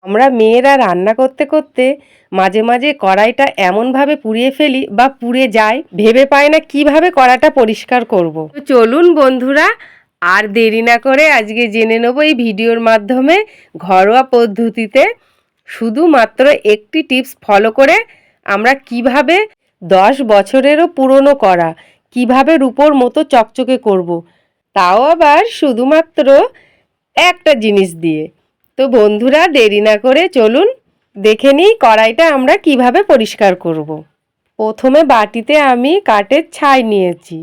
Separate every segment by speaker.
Speaker 1: আমরা মেয়েরা রান্না করতে করতে মাঝে মাঝে কড়াইটা এমনভাবে পুড়িয়ে ফেলি বা পুড়ে যায়, ভেবে পাই না কিভাবে কড়াটা পরিষ্কার করব। তো চলুন বন্ধুরা, আর দেরি না করে আজকে জেনে নেব এই ভিডিওর মাধ্যমে ঘরোয়া পদ্ধতিতে শুধুমাত্র একটি টিপস ফলো করে আমরা কিভাবে 10 বছরেরও পুরনো কড়া কিভাবে রূপোর মতো চকচকে করব, তাও আবার শুধুমাত্র একটা জিনিস দিয়ে। তো বন্ধুরা দেরি না করে চলুন দেখে নিই কড়াইটা আমরা কিভাবে পরিষ্কার করব। প্রথমে বাটিতে আমি কাঠের ছাই নিয়েছি,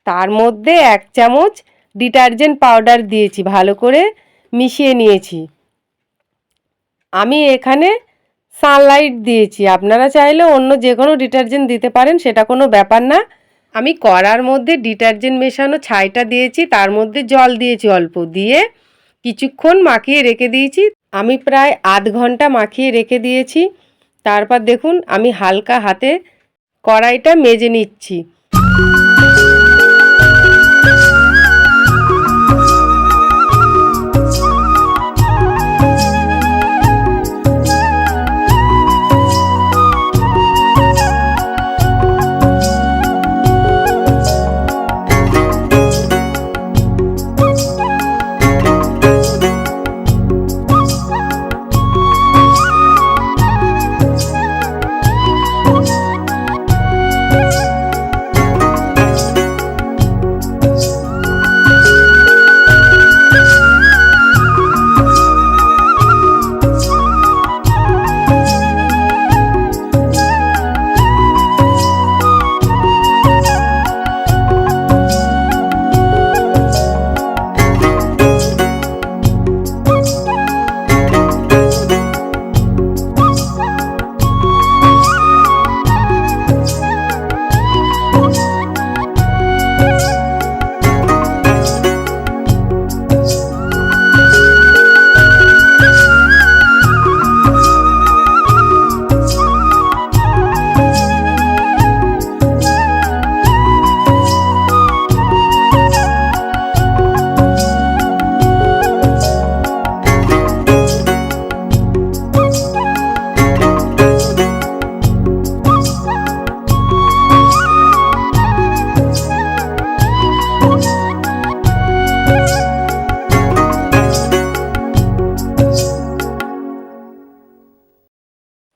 Speaker 1: তার মধ্যে 1 চামচ ডিটারজেন্ট পাউডার দিয়েছি, ভালো করে মিশিয়ে নিয়েছি। আমি এখানে সানলাইট দিয়েছি, আপনারা চাইলে অন্য যে কোনো ডিটারজেন্ট দিতে পারেন, সেটা কোনো ব্যাপার না। আমি কড়ার মধ্যে ডিটারজেন্ট মেশানো ছাইটা দিয়েছি, তার মধ্যে জল দিয়েছি অল্প, দিয়ে কিছুক্ষণ মাখিয়ে রেখে দিয়েছি। আমি প্রায় আধ ঘন্টা মাখিয়ে রেখে দিয়েছি। তারপর দেখুন আমি হালকা হাতে কড়াইটা মেজে নিচ্ছি।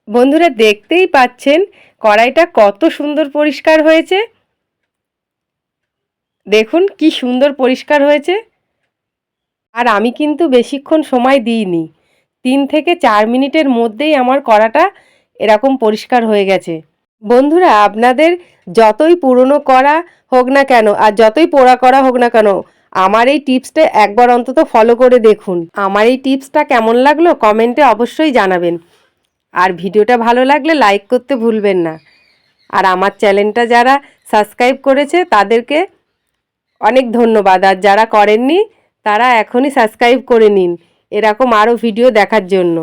Speaker 1: বন্ধুরা দেখতেই পাচ্ছেন কড়াইটা কত সুন্দর পরিষ্কার হয়েছে। দেখুন কি সুন্দর পরিষ্কার হয়েছে। আর আমি কিন্তু বেশিক্ষণ সময় দিইনি, 3 থেকে 4 মিনিটের মধ্যেই আমার কড়াটা এরকম পরিষ্কার হয়ে গেছে। বন্ধুরা আপনাদের যতই পুরনো কড়া হোক না কেন আর যতই পোড়া কড়া হোক না কেন, আমার এই টিপসটা একবার অন্তত ফলো করে দেখুন। আমার এই টিপসটা কেমন লাগলো কমেন্টে অবশ্যই জানাবেন। আর ভিডিওটা ভালো লাগলে লাইক করতে ভুলবেন না। আর আমার চ্যানেলটা যারা সাবস্ক্রাইব করেছে তাদেরকে অনেক ধন্যবাদ, আর যারা করেননি তারা এখনই সাবস্ক্রাইব করে নিন এরকম আরও ভিডিও দেখার জন্য।